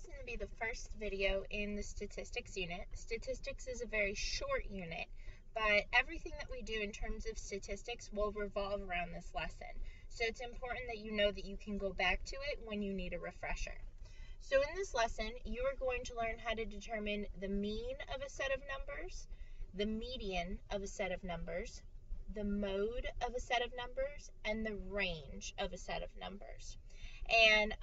is going to be the first video in the statistics unit. Statistics is a very short unit, but everything that we do in terms of statistics will revolve around this lesson. So it's important that you know that you can go back to it when you need a refresher. So in this lesson, you are going to learn how to determine the mean of a set of numbers, the median of a set of numbers, the mode of a set of numbers, and the range of a set of numbers. And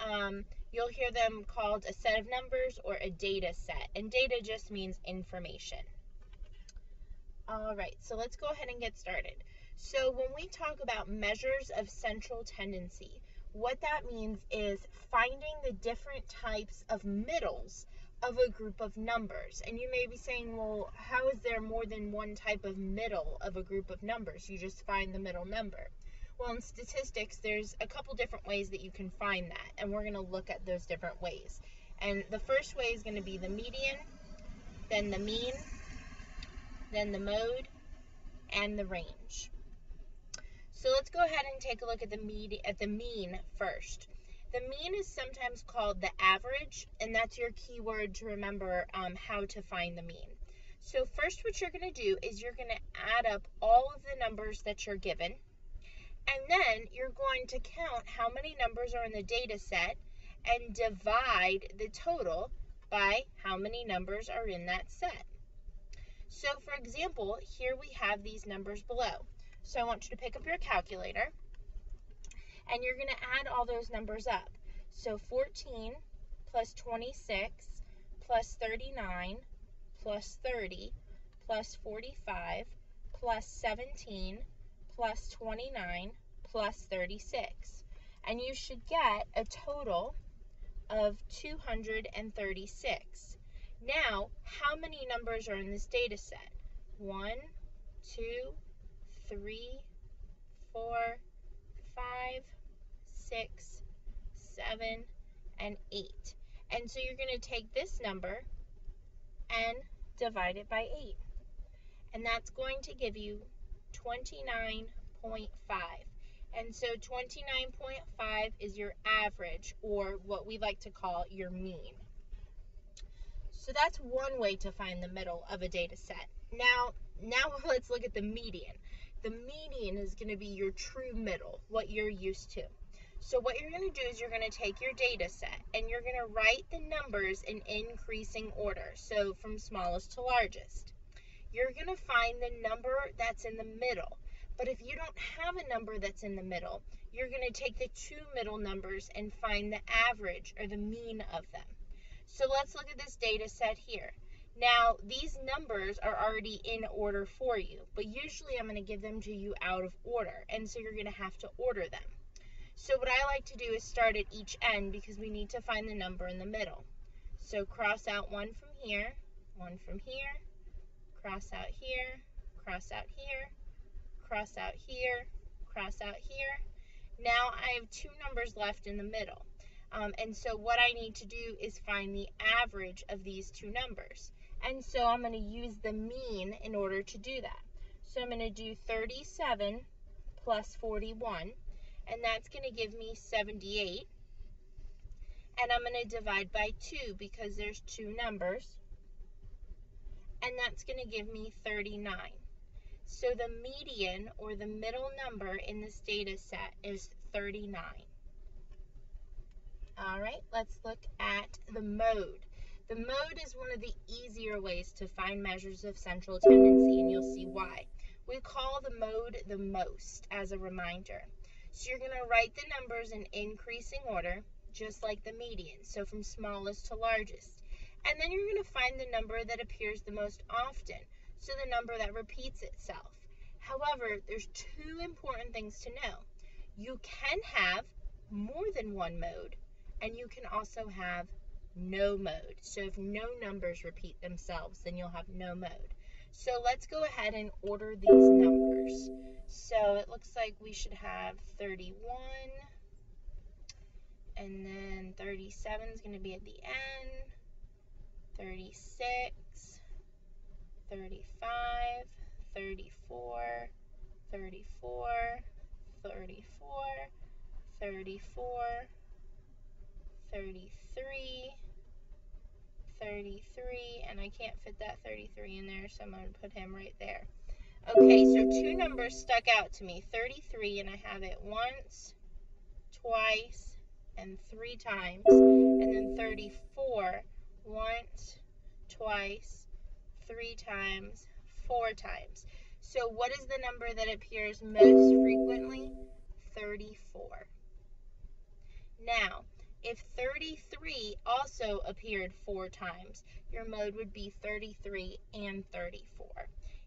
you'll hear them called a set of numbers or a data set. And data just means information. All right, so let's go ahead and get started. So when we talk about measures of central tendency, what that means is finding the different types of middles of a group of numbers. And you may be saying, well, how is there more than one type of middle of a group of numbers? You just find the middle number. Well, in statistics, there's a couple different ways that you can find that, and we're going to look at those different ways. And the first way is going to be the median, then the mean, then the mode, and the range. So let's go ahead and take a look at the mean first. The mean is sometimes called the average, and that's your keyword to remember how to find the mean. So first what you're going to do is you're going to add up all of the numbers that you're given, and then you're going to count how many numbers are in the data set and divide the total by how many numbers are in that set. So for example, here we have these numbers below. So I want you to pick up your calculator and you're going to add all those numbers up. So 14 plus 26 plus 39 plus 30 plus 45 plus 17 plus 29 plus 36. And you should get a total of 236. Now, how many numbers are in this data set? 1, 2, 3, 4, 5, 6, 7, and 8. And so you're going to take this number and divide it by 8. And that's going to give you 29.5. And so 29.5 is your average, or what we like to call your mean. So that's one way to find the middle of a data set. Now let's look at the median. The median is going to be your true middle, what you're used to. So what you're going to do is you're going to take your data set and you're going to write the numbers in increasing order, so from smallest to largest. You're going to find the number that's in the middle. But if you don't have a number that's in the middle, you're going to take the two middle numbers and find the average or the mean of them. So let's look at this data set here. Now, these numbers are already in order for you, but usually I'm going to give them to you out of order, and so you're going to have to order them. So what I like to do is start at each end because we need to find the number in the middle. So cross out one from here, cross out here, cross out here, cross out here, cross out here. Now I have two numbers left in the middle. And so what I need to do is find the average of these two numbers. And so I'm going to use the mean in order to do that. So I'm going to do 37 plus 41, and that's going to give me 78. And I'm going to divide by 2 because there's two numbers, and that's going to give me 39. So the median, or the middle number in this data set, is 39. All right, let's look at the mode. The mode is one of the easier ways to find measures of central tendency, and you'll see why. We call the mode the most as a reminder. So you're going to write the numbers in increasing order, just like the median, so from smallest to largest. And then you're going to find the number that appears the most often, so the number that repeats itself. However, there's two important things to know. You can have more than one mode, and you can also have no mode. So if no numbers repeat themselves, then you'll have no mode. So let's go ahead and order these numbers. So it looks like we should have 31, and then 37 is going to be at the end, 36, 35, 34, 34, 34, 34, 33, 33, and I can't fit that 33 in there, so I'm going to put him right there. Okay, so two numbers stuck out to me, 33, and I have it once, twice, and 3 times, and then 34, once, twice, 3 times, 4 times. So what is the number that appears most frequently? 34. Now, if 33 also appeared 4 times, your mode would be 33 and 34.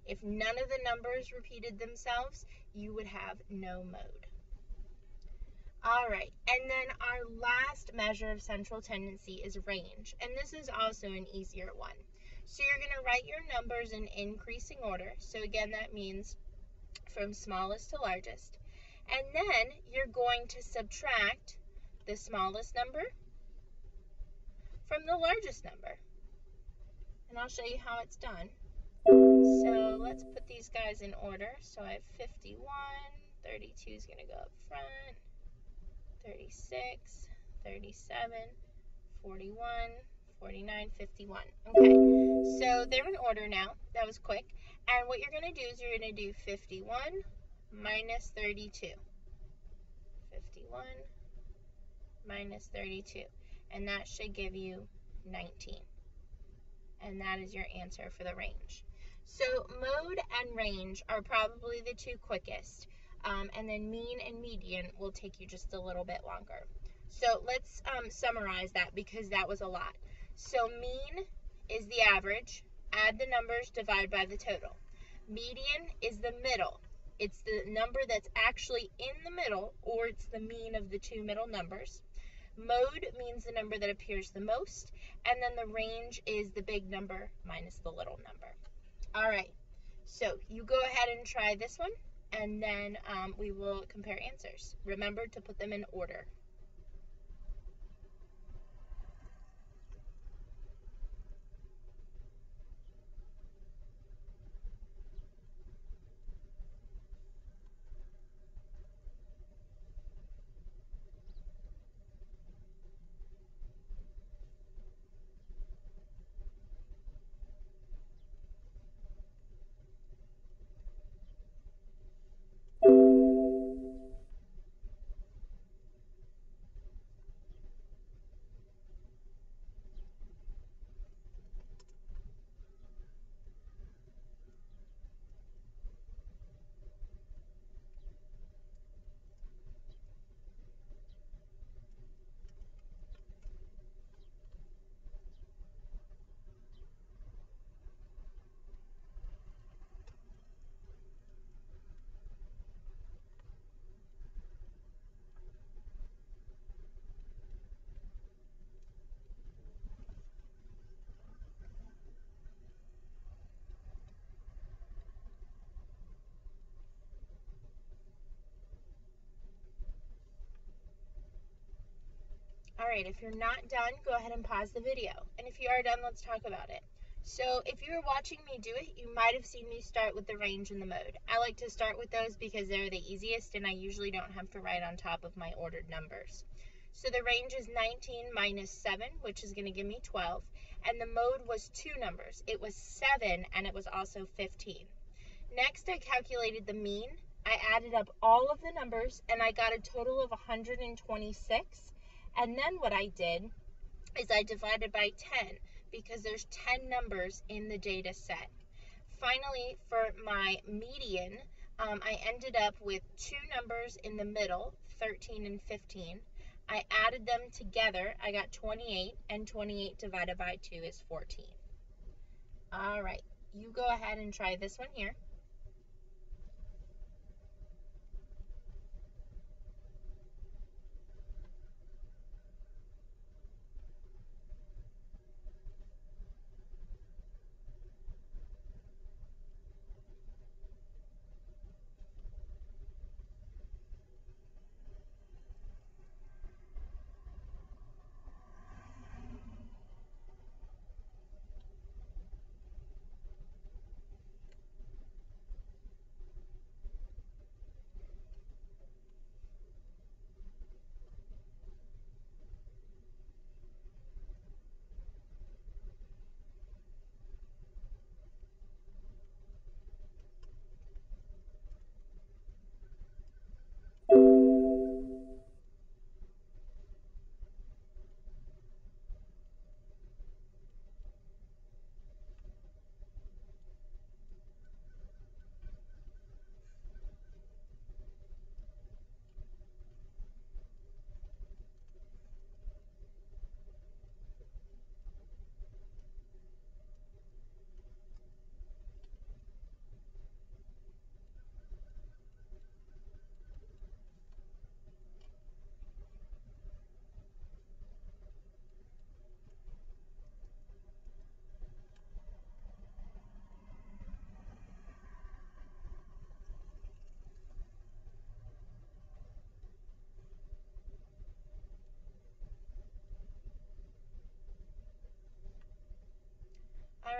If none of the numbers repeated themselves, you would have no mode. All right, and then our last measure of central tendency is range, and this is also an easier one. So you're going to write your numbers in increasing order. So again, that means from smallest to largest. And then you're going to subtract the smallest number from the largest number. And I'll show you how it's done. So let's put these guys in order. So I have 51, 32 is going to go up front, 36, 37, 41, 49, 51. Okay, so they're in order now. That was quick. And what you're going to do is you're going to do 51 minus 32. 51 minus 32. And that should give you 19. And that is your answer for the range. So mode and range are probably the two quickest. And then mean and median will take you just a little bit longer. So let's summarize that because that was a lot. So mean is the average. Add the numbers, divide by the total. Median is the middle. It's the number that's actually in the middle, or it's the mean of the two middle numbers. Mode means the number that appears the most, and then the range is the big number minus the little number. All right, so you go ahead and try this one, and then we will compare answers. Remember to put them in order. All right, if you're not done, go ahead and pause the video. And if you are done, let's talk about it. So if you were watching me do it, you might have seen me start with the range and the mode. I like to start with those because they're the easiest and I usually don't have to write on top of my ordered numbers. So the range is 19 minus 7, which is going to give me 12. And the mode was two numbers. It was 7 and it was also 15. Next, I calculated the mean. I added up all of the numbers and I got a total of 126. And then what I did is I divided by 10 because there's 10 numbers in the data set. Finally, for my median, I ended up with two numbers in the middle, 13 and 15. I added them together. I got 28, and 28 divided by 2 is 14. All right, you go ahead and try this one here.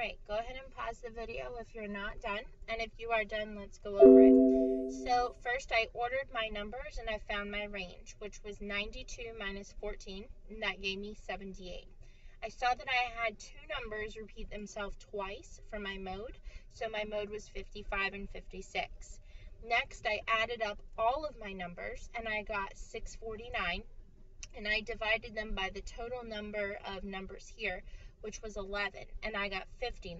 Alright, go ahead and pause the video if you're not done, and if you are done, let's go over it. So first I ordered my numbers and I found my range, which was 92 minus 14, and that gave me 78. I saw that I had two numbers repeat themselves twice for my mode, so my mode was 55 and 56. Next, I added up all of my numbers and I got 649, and I divided them by the total number of numbers here, which was 11, and I got 59.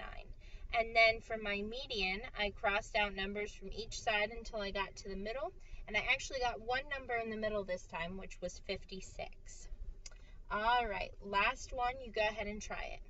And then for my median, I crossed out numbers from each side until I got to the middle, and I actually got one number in the middle this time, which was 56. All right, last one, you go ahead and try it.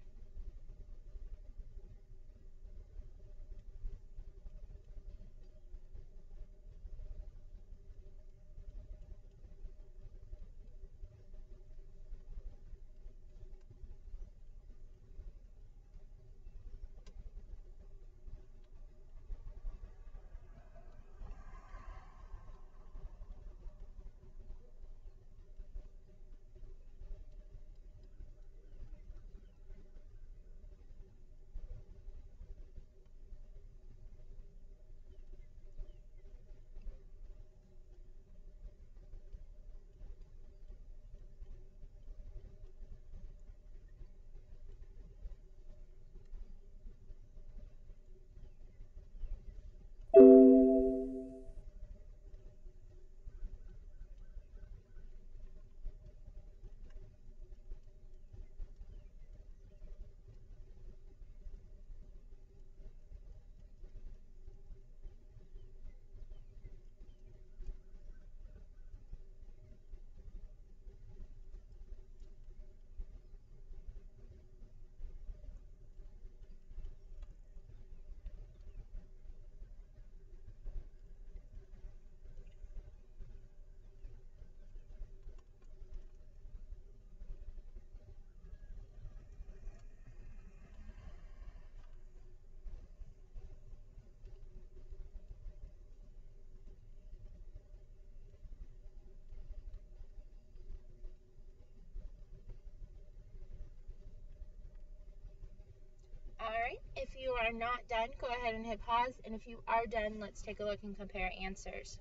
Alright, if you are not done, go ahead and hit pause, and if you are done, let's take a look and compare answers.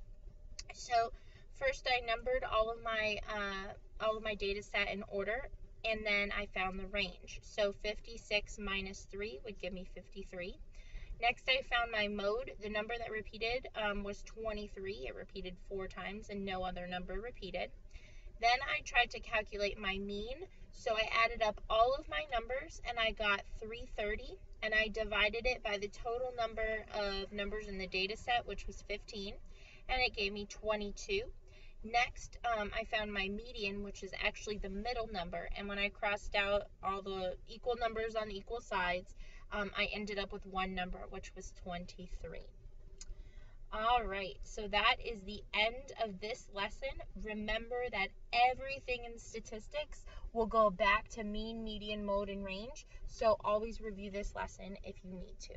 So first I numbered all of my data set in order, and then I found the range. So 56 minus 3 would give me 53. Next I found my mode. The number that repeated was 23. It repeated 4 times and no other number repeated. Then I tried to calculate my mean, so I added up all of my numbers and I got 330, and I divided it by the total number of numbers in the data set, which was 15, and it gave me 22. Next, I found my median, which is actually the middle number, and when I crossed out all the equal numbers on equal sides, I ended up with one number, which was 23. Alright, so that is the end of this lesson. Remember that everything in statistics will go back to mean, median, mode, and range, so always review this lesson if you need to.